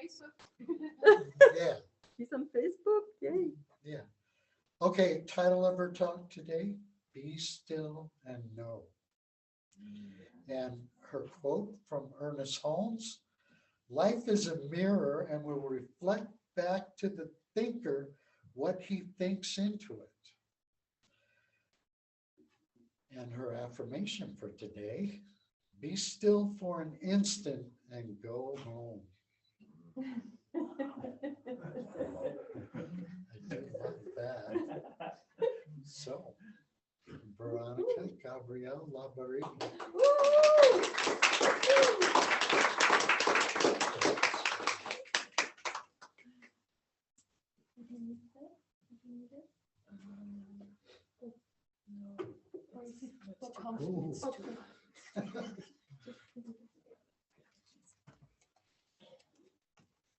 Facebook. Yeah, He's on Facebook. Yay. yeah. Okay, title of her talk today, Be Still and Know. And her quote from Ernest Holmes, life is a mirror and will reflect back to the thinker what he thinks into it. And her affirmation for today, be still for an instant and go home. I do love that. So, Veronica LaBarrie. Ooh.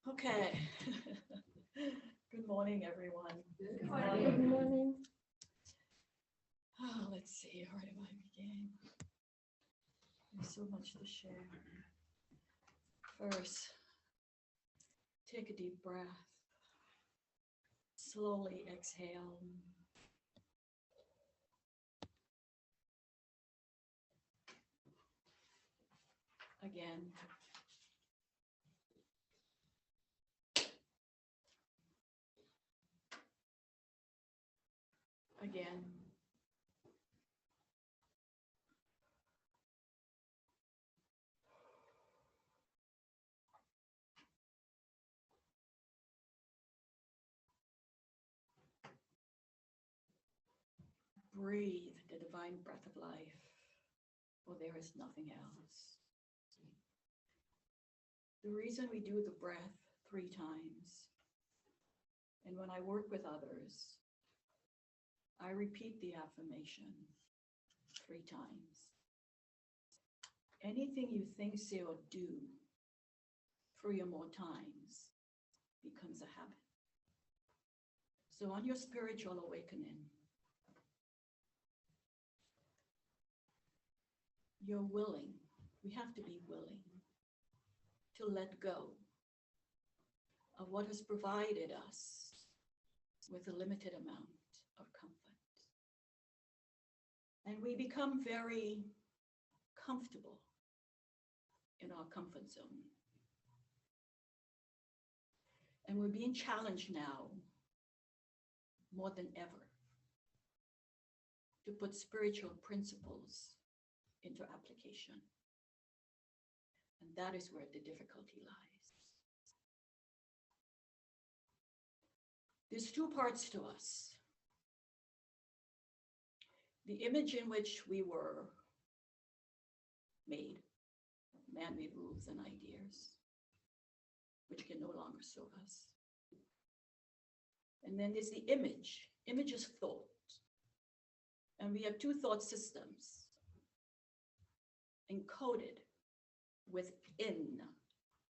Okay. Good morning, everyone. Good Good morning. Oh, let's see, where do I begin? There's so much to share. First, take a deep breath. Slowly exhale. Again. Again. Breathe the divine breath of life, for there is nothing else. The reason we do the breath 3 times, and when I work with others, I repeat the affirmation 3 times. Anything you think, say, or do 3 or more times becomes a habit. So on your spiritual awakening, you're willing, we have to be willing to let go of what has provided us with a limited amount of comfort. And we become very comfortable in our comfort zone. And we're being challenged now more than ever to put spiritual principles into application. And that is where the difficulty lies. There's 2 parts to us. The image in which we were made, man-made rules and ideas, which can no longer serve us. And then there's the image. Image is thought. And we have 2 thought systems encoded within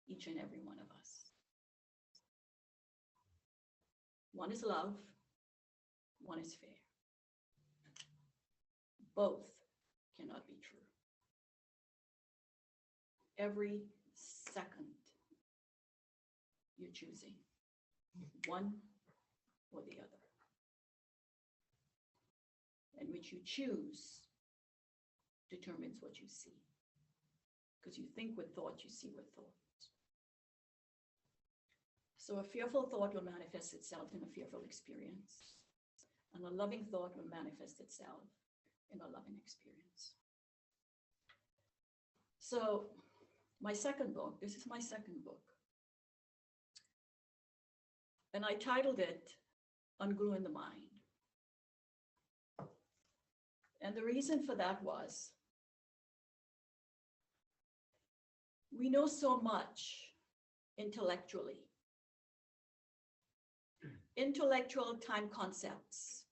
each and every one of us. One is love, one is fear. Both cannot be true. Every second, you're choosing one or the other. And which you choose determines what you see. Because you think with thought, you see with thought. So a fearful thought will manifest itself in a fearful experience. And a loving thought will manifest itself in a loving experience. So my second book, this is my second book. And I titled it Ungluing the Mind. And the reason for that was, we know so much intellectually. Intellectual time concepts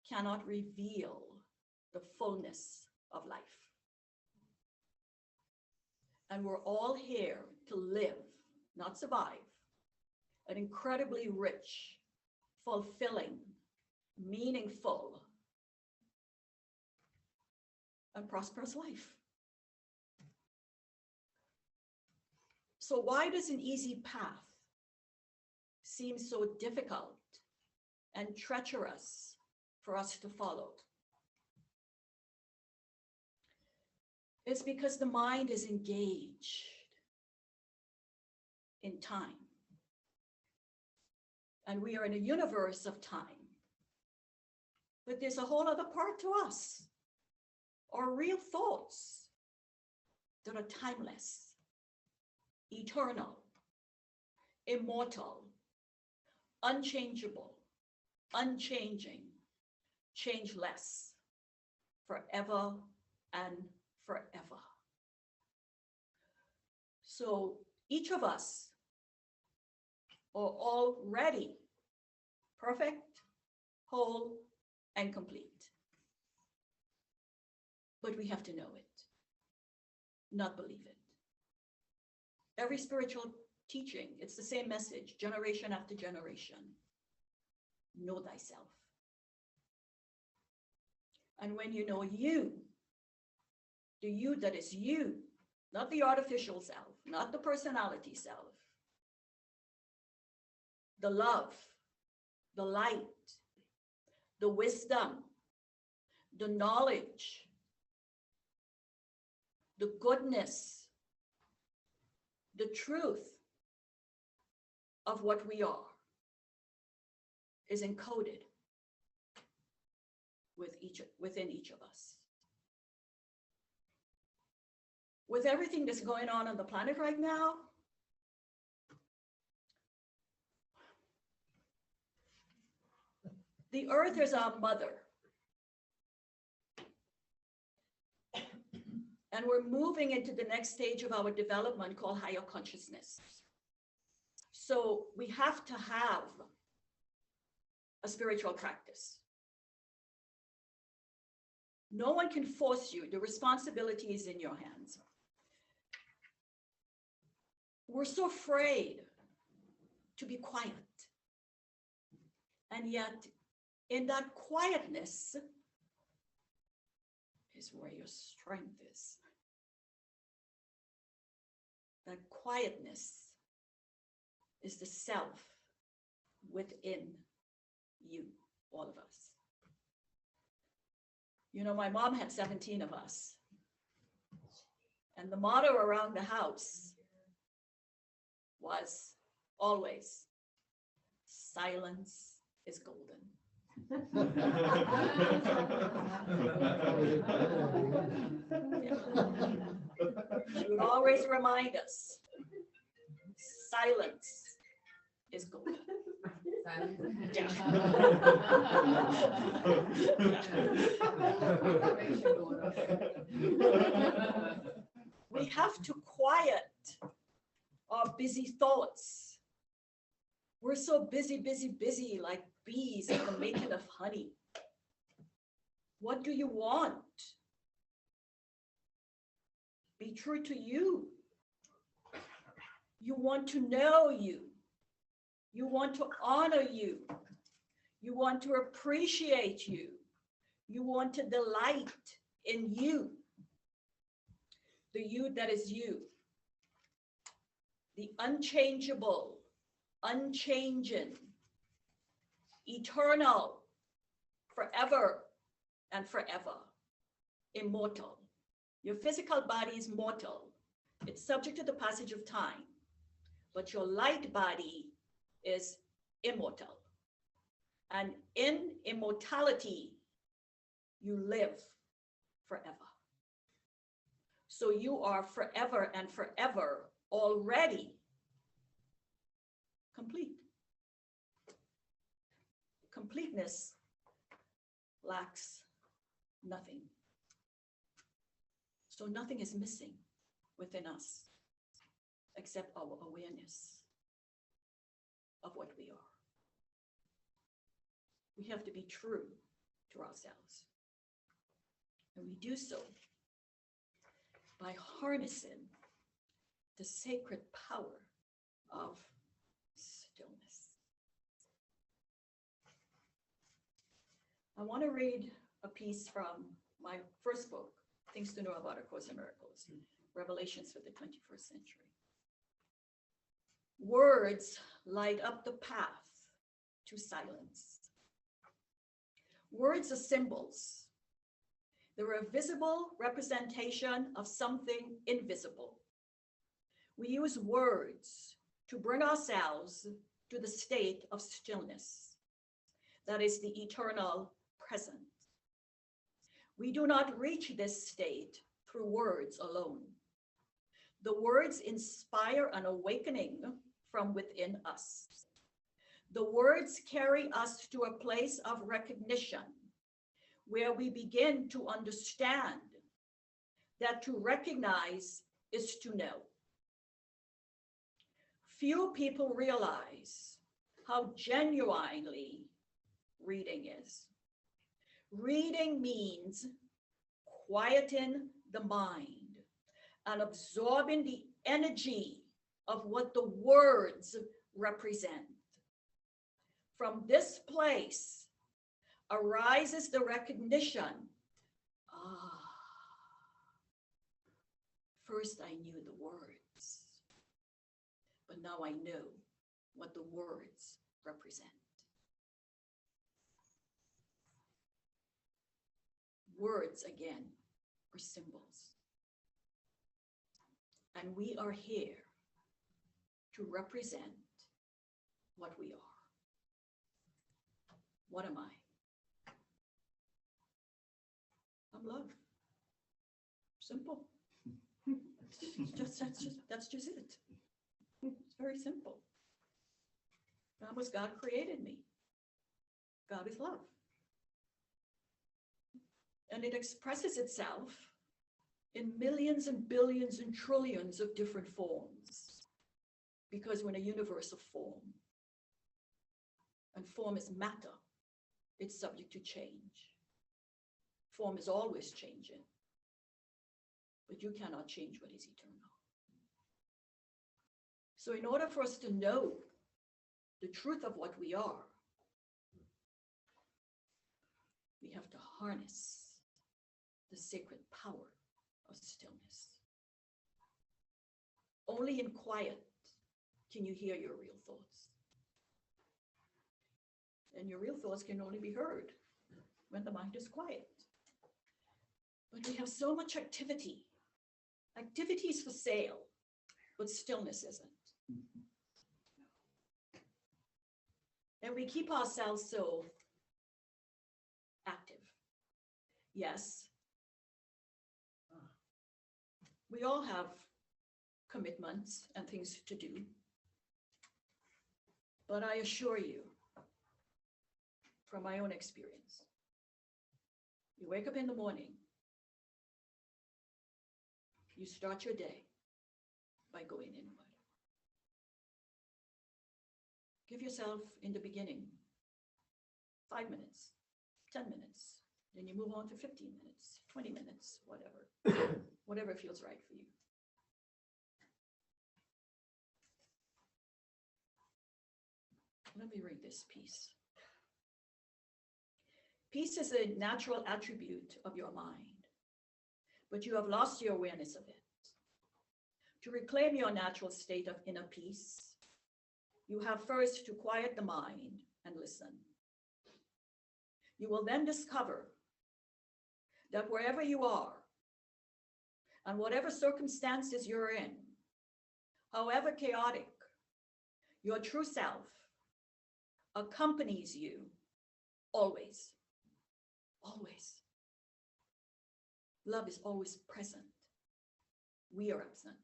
cannot reveal the fullness of life. And we're all here to live, not survive, an incredibly rich, fulfilling, meaningful, and prosperous life. So why does an easy path seems so difficult and treacherous for us to follow? It's because the mind is engaged in time. And we are in a universe of time. But there's a whole other part to us, our real thoughts that are timeless, eternal, immortal, unchangeable, unchanging, changeless, forever and forever. So each of us are already perfect, whole, and complete. But we have to know it, not believe it. Every spiritual teaching, it's the same message, generation after generation. Know thyself. And when you know you, the you that is you, not the artificial self, not the personality self, the love, the light, the wisdom, the knowledge, the goodness, the truth of what we are is encoded within each of us. With everything that's going on the planet right now, the earth is our mother. And we're moving into the next stage of our development called higher consciousness. So we have to have a spiritual practice. No one can force you. The responsibility is in your hands. We're so afraid to be quiet. And yet, in that quietness is where your strength is. That quietness is the self within you, all of us. You know, my mom had 17 of us. And the motto around the house was always, silence is golden. She would always remind us, silence is golden. Yeah. We have to quiet our busy thoughts. We're so busy, like bees in the making of honey. What do you want? Be true to you. You want to know you. You want to honor you. You want to appreciate you. You want to delight in you. The you that is you. The unchangeable, unchanging, eternal, forever and forever, immortal. Your physical body is mortal. It's subject to the passage of time, but your light body is immortal. And in immortality, you live forever. So you are forever and forever already complete. Completeness lacks nothing. So nothing is missing within us except our awareness of what we are. We have to be true to ourselves. And we do so by harnessing the sacred power of stillness. I want to read a piece from my first book, Things to Know About A Course in Miracles, Revelations for the 21st Century. Words light up the path to silence. Words are symbols. They're a visible representation of something invisible. We use words to bring ourselves to the state of stillness, that is the eternal present. We do not reach this state through words alone. The words inspire an awakening from within us. The words carry us to a place of recognition where we begin to understand that to recognize is to know. Few people realize how genuinely reading is. Reading means quieting the mind and absorbing the energy of what the words represent. From this place arises the recognition, first I knew the words, but now I know what the words represent. Words, again, are symbols. And we are here to represent what we are. What am I? I'm love. Simple. That's just it. It's very simple. That was God created me. God is love. And it expresses itself in millions and billions and trillions of different forms, because we're in a universe of form. And form is matter. It's subject to change. Form is always changing, but you cannot change what is eternal. So in order for us to know the truth of what we are, we have to harness the sacred power of stillness. Only in quiet can you hear your real thoughts. And your real thoughts can only be heard when the mind is quiet. But we have so much activity. Activity is for sale, but stillness isn't. And we keep ourselves so active. Yes, we all have commitments and things to do. But I assure you, from my own experience, you wake up in the morning, you start your day by going inward. Give yourself, in the beginning, 5 minutes, 10 minutes, then you move on to 15 minutes, 20 minutes, whatever, whatever feels right for you. Let me read this piece. Peace is a natural attribute of your mind, but you have lost your awareness of it. To reclaim your natural state of inner peace, you have first to quiet the mind and listen. You will then discover that wherever you are and whatever circumstances you're in, however chaotic, your true self accompanies you always. Always. Love is always present. We are absent.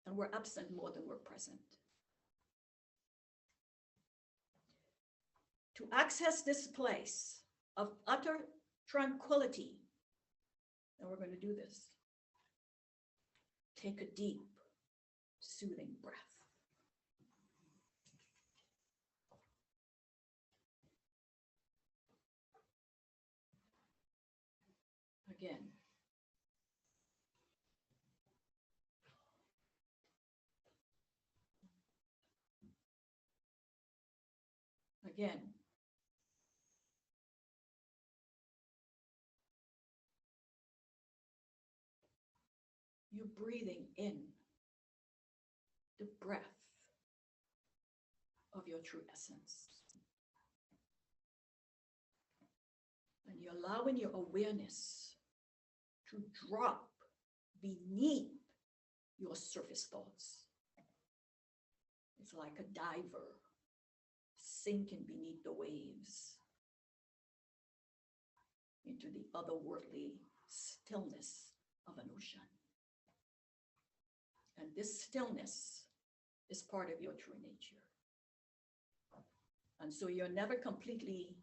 And we're absent more than we're present. To access this place of utter tranquility, and we're going to do this, take a deep, soothing breath. Again. Again. You're breathing in the breath of your true essence. And you're allowing your awareness to drop beneath your surface thoughts. It's like a diver sinking beneath the waves into the otherworldly stillness of an ocean. And this stillness is part of your true nature. And so you're never completely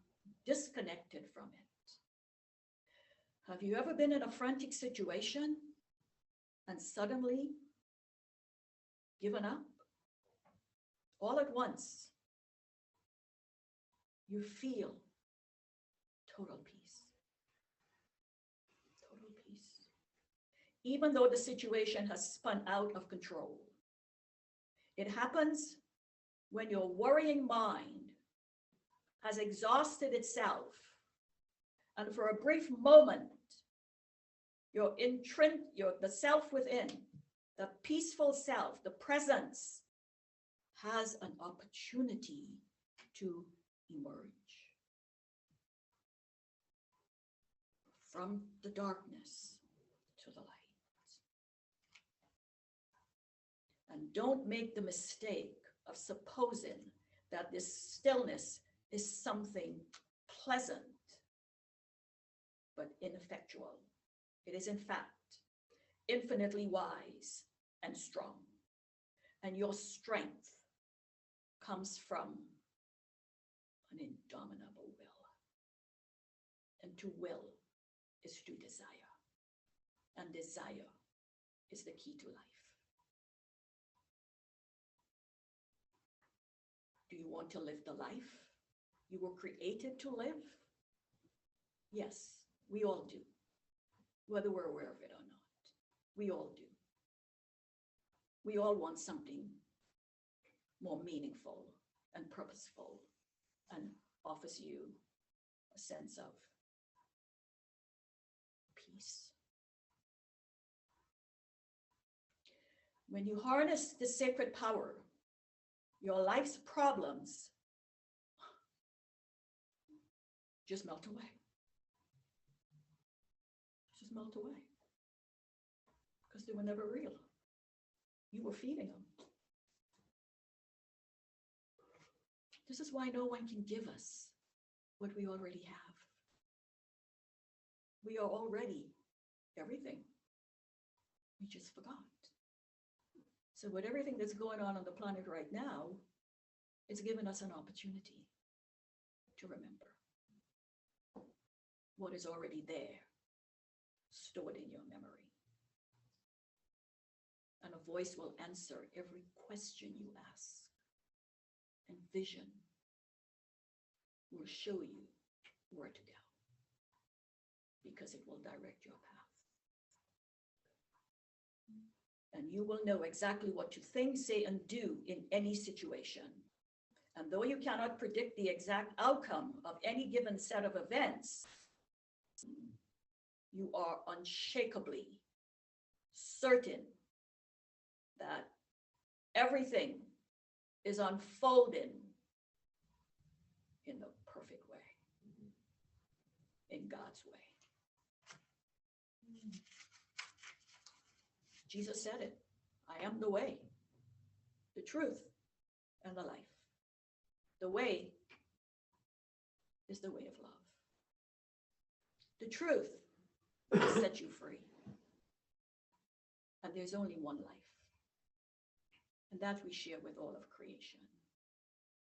disconnected from it. Have you ever been in a frantic situation and suddenly given up? All at once, you feel total peace. Total peace. Even though the situation has spun out of control. It happens when your worrying mind has exhausted itself, and for a brief moment, the self within, the peaceful self, the presence, has an opportunity to emerge from the darkness to the light. And don't make the mistake of supposing that this stillness is something pleasant, but ineffectual. It is, in fact, infinitely wise and strong. And your strength comes from an indomitable will. And to will is to desire. And desire is the key to life. Do you want to live the life you were created to live? Yes, we all do, whether we're aware of it or not. We all do. We all want something more meaningful and purposeful and offers you a sense of peace. When you harness the sacred power, your life's problems just melt away. Just melt away. Because they were never real. You were feeding them. This is why no one can give us what we already have. We are already everything. We just forgot. So with everything that's going on the planet right now, it's given us an opportunity to remember what is already there, stored in your memory. And a voice will answer every question you ask. And vision will show you where to go, because it will direct your path. And you will know exactly what to think, say, and do in any situation. And though you cannot predict the exact outcome of any given set of events, you are unshakably certain that everything is unfolding in the perfect way, in God's way. Jesus said it, I am the way, the truth, and the life. The way is the way of love. The truth will set you free. And there's only one life. And that we share with all of creation.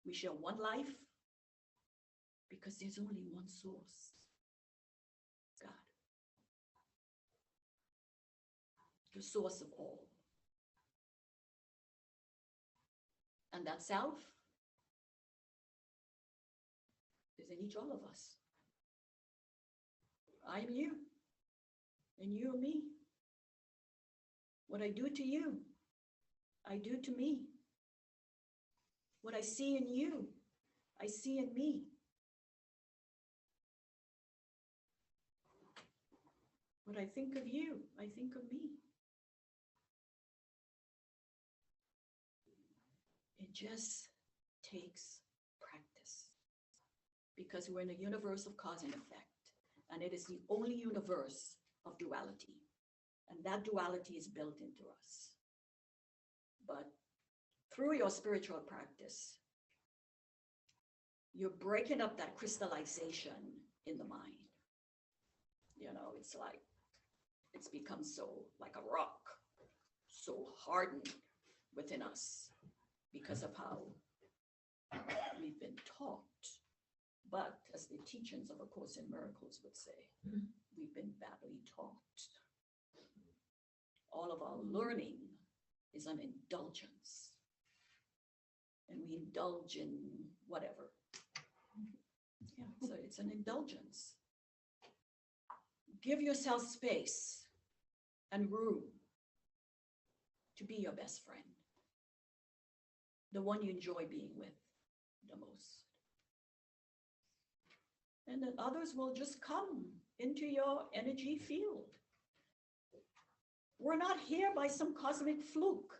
We share one life because there's only one source, God. The source of all. And that self is in each one of us. I am you, and you are me. What I do to you, I do to me. What I see in you, I see in me. What I think of you, I think of me. It just takes practice because we're in a universe of cause and effect, and it is the only universe of duality, and that duality is built into us. But through your spiritual practice, you're breaking up that crystallization in the mind. You know, it's like, it's become so like a rock, so hardened within us because of how we've been taught. But as the teachings of A Course in Miracles would say, we've been badly taught. All of our learning is an indulgence. And we indulge in whatever. Yeah, so it's an indulgence. Give yourself space and room to be your best friend, the one you enjoy being with the most. And then others will just come into your energy field. We're not here by some cosmic fluke.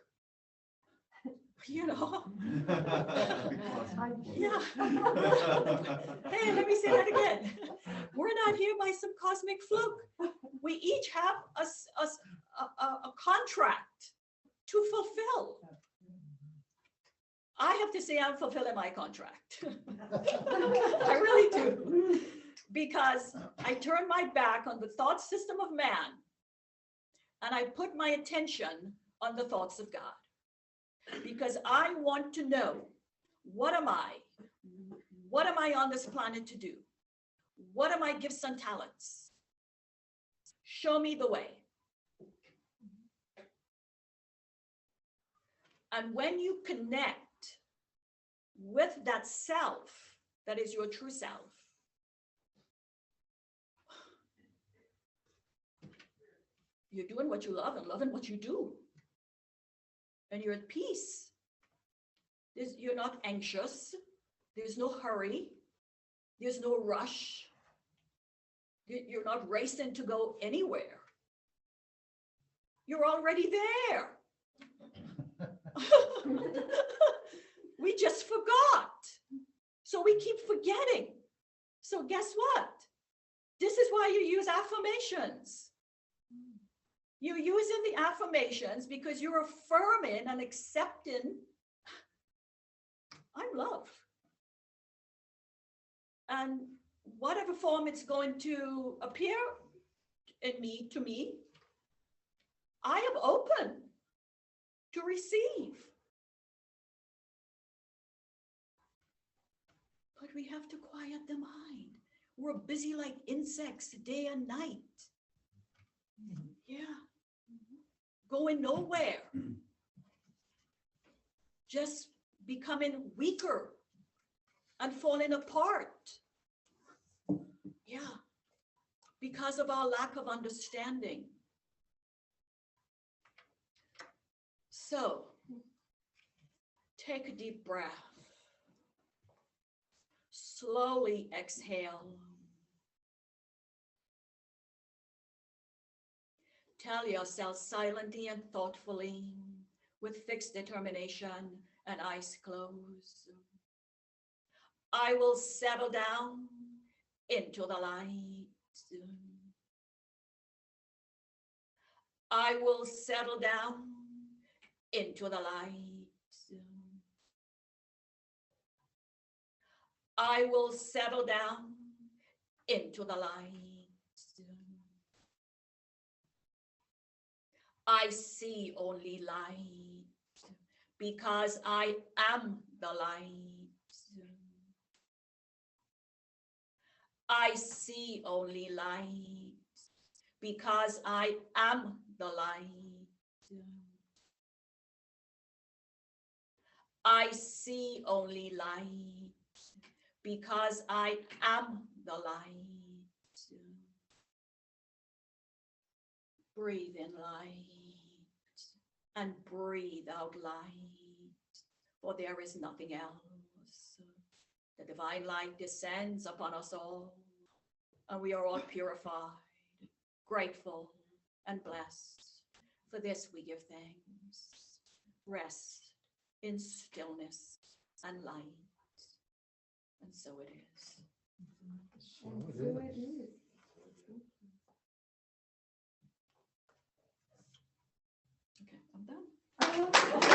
You know? Yeah. Hey, let me say that again. We're not here by some cosmic fluke. We each have a contract to fulfill. I have to say I'm fulfilling my contract. I really do. Because I turn my back on the thought system of man and I put my attention on the thoughts of God. Because I want to know, what am I? What am I on this planet to do? What are my gifts and talents? Show me the way. And when you connect with that self, that is your true self, you're doing what you love and loving what you do. And you're at peace. You're not anxious. There's no hurry. There's no rush. You're not racing to go anywhere. You're already there. We just forgot. So we keep forgetting. So guess what? This is why you use affirmations. You're using the affirmations because you're affirming and accepting, I'm love. And whatever form it's going to appear in me, to me, I am open to receive. But we have to quiet the mind. We're busy like insects day and night. Yeah. Going nowhere. Just becoming weaker and falling apart. Yeah. Because of our lack of understanding. So, take a deep breath. Slowly exhale. Tell yourself silently and thoughtfully, with fixed determination and eyes closed, I will settle down into the light. I will settle down into the light. I will settle down into the light. I see only light because I am the light. I see only light because I am the light. I see only light because I am the light. Breathe in light and breathe out light, for there is nothing else. The divine light descends upon us all, and we are all purified, grateful, and blessed. For this we give thanks. Rest in stillness and light. And so it is. So And it so is. it is. Okay, I'm done. Oh,